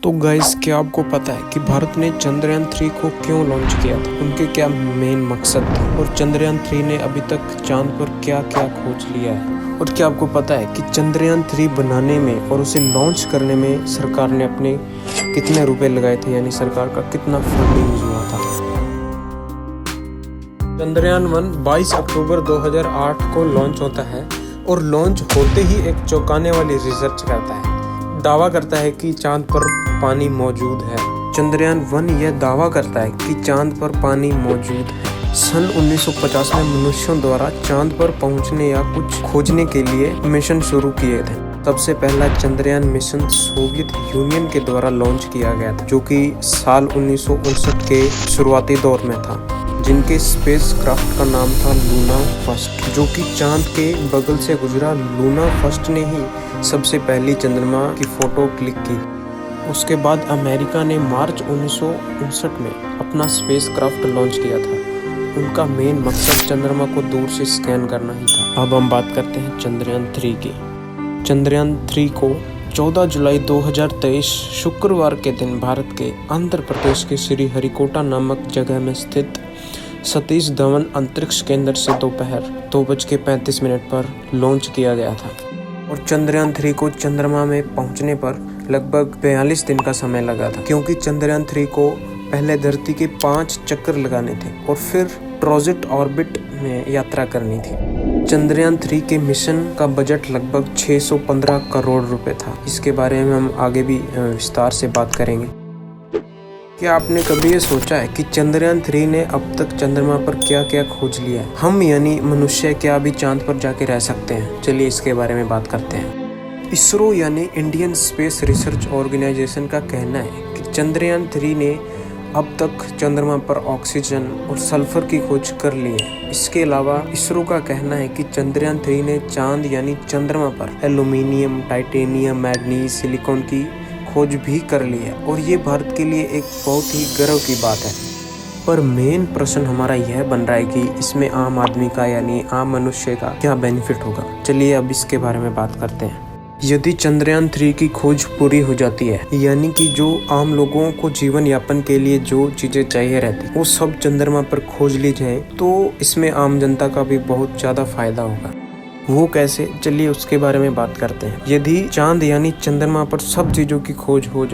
तो गाइस, क्या आपको पता है कि भारत ने चंद्रयान 3 को क्यों लॉन्च किया था, उनके क्या मेन मकसद थे और चंद्रयान 3 ने अभी तक चांद पर क्या क्या खोज लिया है। और क्या आपको पता है कि चंद्रयान 3 बनाने में और उसे लॉन्च करने में सरकार ने अपने कितने रुपए लगाए थे, यानी सरकार का कितना फंडिंग हुआ था। चंद्रयान 1 22 अक्टूबर 2008 को लॉन्च होता है और लॉन्च होते ही एक चौंकाने वाली रिसर्च करता है। दावा करता है कि चांद पर पानी मौजूद है। चंद्रयान 1 यह दावा करता है कि चांद पर पानी मौजूद है। सन 1950 में मनुष्यों द्वारा चांद पर पहुंचने या कुछ खोजने के लिए मिशन शुरू किए थे। सबसे पहला चंद्रयान मिशन सोवियत यूनियन के द्वारा लॉन्च किया गया था, जो कि साल 1959 के शुरुआती दौर में था, जिनके स्पेसक्राफ्ट का नाम था लूना फर्स्ट, जो कि चांद के बगल से गुजरा। लूना फर्स्ट ने ही सबसे पहली चंद्रमा की फोटो क्लिक की। उसके बाद अमेरिका ने मार्च 1959 में अपना स्पेसक्राफ्ट लॉन्च किया था। उनका मेन मकसद चंद्रमा को दूर से स्कैन करना ही था। अब हम बात करते हैं चंद्रयान 3 की। चंद्रयान 3 को 14 जुलाई 2023 शुक्रवार के दिन भारत के आंध्र प्रदेश के श्री हरिकोटा नामक जगह में स्थित सतीश धवन अंतरिक्ष केंद्र से दोपहर 2:35 पर लॉन्च किया गया था। और चंद्रयान 3 को चंद्रमा में पहुंचने पर लगभग 42 दिन का समय लगा था, क्योंकि चंद्रयान 3 को पहले धरती के 5 चक्कर लगाने थे और फिर ट्रांजिट ऑर्बिट में यात्रा करनी थी। चंद्रयान 3 के मिशन का बजट लगभग 615 करोड़ रुपए था। इसके बारे में हम आगे भी विस्तार से बात करेंगे। क्या आपने कभी ये सोचा है कि चंद्रयान 3 ने अब तक चंद्रमा पर क्या क्या खोज लिया है? हम यानी मनुष्य क्या अभी चांद पर जाके रह सकते हैं? चलिए इसके बारे में बात करते हैं। इसरो यानी इंडियन स्पेस रिसर्च ऑर्गेनाइजेशन का कहना है कि चंद्रयान 3 ने अब तक चंद्रमा पर ऑक्सीजन और सल्फर की खोज कर ली है। इसके अलावा इसरो का कहना है कि चंद्रयान 3 ने चांद यानी चंद्रमा पर एल्यूमिनियम, टाइटेनियम, मैग्नीज, सिलिकॉन की खोज भी कर ली है, और ये भारत के लिए एक बहुत ही गर्व की बात है। पर मेन प्रश्न हमारा यह बन रहा है कि इसमें आम आदमी का यानी आम मनुष्य का क्या बेनिफिट होगा। चलिए अब इसके बारे में बात करते हैं। यदि चंद्रयान 3 की खोज पूरी हो जाती है, यानी कि जो आम लोगों को जीवन यापन के लिए जो चीजें चाहिए रहती वो सब चंद्रमा पर खोज ली जाए, तो इसमें आम जनता का भी बहुत ज्यादा फायदा होगा। वो कैसे, चलिए उसके बारे में बात करते हैं। यदि चांद यानी चंद्रमा पर सब चीज़ों की खोज हो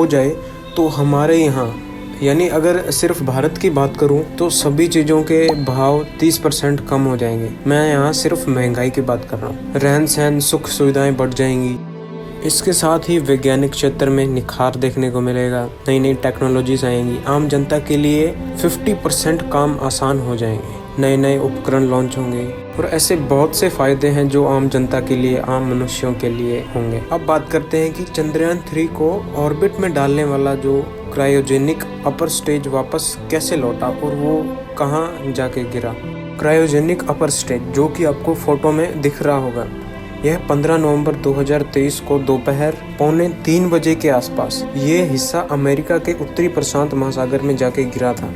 जाए तो हमारे यहाँ यानी अगर सिर्फ भारत की बात करूँ तो सभी चीज़ों के भाव 30% कम हो जाएंगे। मैं यहाँ सिर्फ महंगाई की बात कर रहा हूँ। रहन सहन, सुख सुविधाएं बढ़ जाएंगी। इसके साथ ही वैज्ञानिक क्षेत्र में निखार देखने को मिलेगा, नई नई टेक्नोलॉजीज आएंगी। आम जनता के लिए 50% काम आसान हो जाएंगे, नए नए उपकरण लॉन्च होंगे और ऐसे बहुत से फायदे हैं जो आम जनता के लिए, आम मनुष्यों के लिए होंगे। अब बात करते हैं कि चंद्रयान 3 को ऑर्बिट में डालने वाला जो क्रायोजेनिक अपर स्टेज वापस कैसे लौटा और वो कहाँ जाके गिरा। क्रायोजेनिक अपर स्टेज, जो कि आपको फोटो में दिख रहा होगा, यह 15 नवंबर 2023 को दोपहर 2:45 के आसपास ये हिस्सा अमेरिका के उत्तरी प्रशांत महासागर में जाके गिरा था।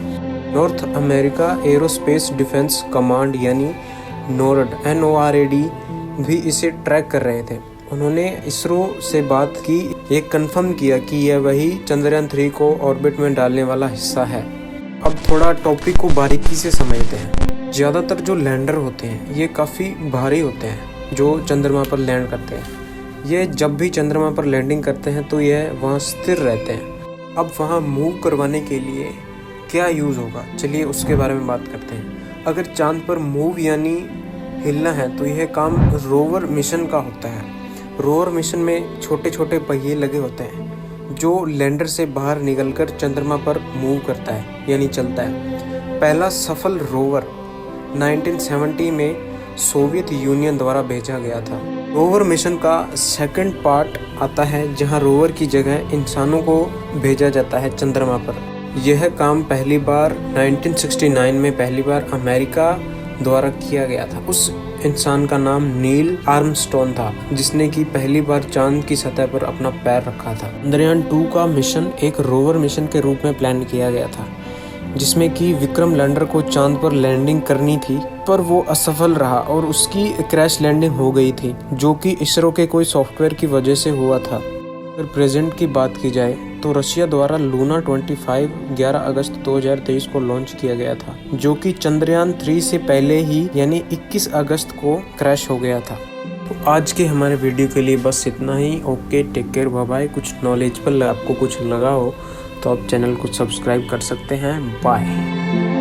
North America aerospace defence command यानी NORAD भी इसे ट्रैक कर रहे थे। उन्होंने इसरो से बात की, ये कंफर्म किया कि यह वही चंद्रयान 3 को ऑर्बिट में डालने वाला हिस्सा है। अब थोड़ा टॉपिक को बारीकी से समझते हैं। ज़्यादातर जो लैंडर होते हैं ये काफ़ी भारी होते हैं, जो चंद्रमा पर लैंड करते हैं। ये जब भी चंद्रमा पर लैंडिंग करते हैं तो यह वहाँ स्थिर रहते हैं। अब वहाँ मूव करवाने के लिए क्या यूज़ होगा, चलिए उसके बारे में बात करते हैं। अगर चांद पर मूव यानी हिलना है तो यह काम रोवर मिशन का होता है। रोवर मिशन में छोटे छोटे पहिए लगे होते हैं जो लैंडर से बाहर निकलकर चंद्रमा पर मूव करता है यानी चलता है। पहला सफल रोवर 1970 में सोवियत यूनियन द्वारा भेजा गया था। रोवर मिशन का सेकंड पार्ट आता है जहां रोवर की जगह इंसानों को भेजा जाता है चंद्रमा पर। यह काम पहली बार 1969 में पहली बार अमेरिका द्वारा किया गया था। उस इंसान का नाम नील आर्मस्ट्रॉन्ग था, जिसने की पहली बार चांद की सतह पर अपना पैर रखा था। चंद्रयान 2 का मिशन एक रोवर मिशन के रूप में प्लान किया गया था, जिसमें कि विक्रम लैंडर को चांद पर लैंडिंग करनी थी, पर वो असफल रहा और उसकी क्रैश लैंडिंग हो गई थी, जो कि इसरो के कोई सॉफ्टवेयर की वजह से हुआ था। अगर प्रेजेंट की बात की जाए तो रशिया द्वारा लूना 25 11 अगस्त 2023 को लॉन्च किया गया था, जो कि चंद्रयान 3 से पहले ही यानी 21 अगस्त को क्रैश हो गया था। तो आज के हमारे वीडियो के लिए बस इतना ही। Okay, take care, bye bye. कुछ नॉलेजेबल आपको कुछ लगा हो तो आप चैनल को सब्सक्राइब कर सकते हैं। बाय।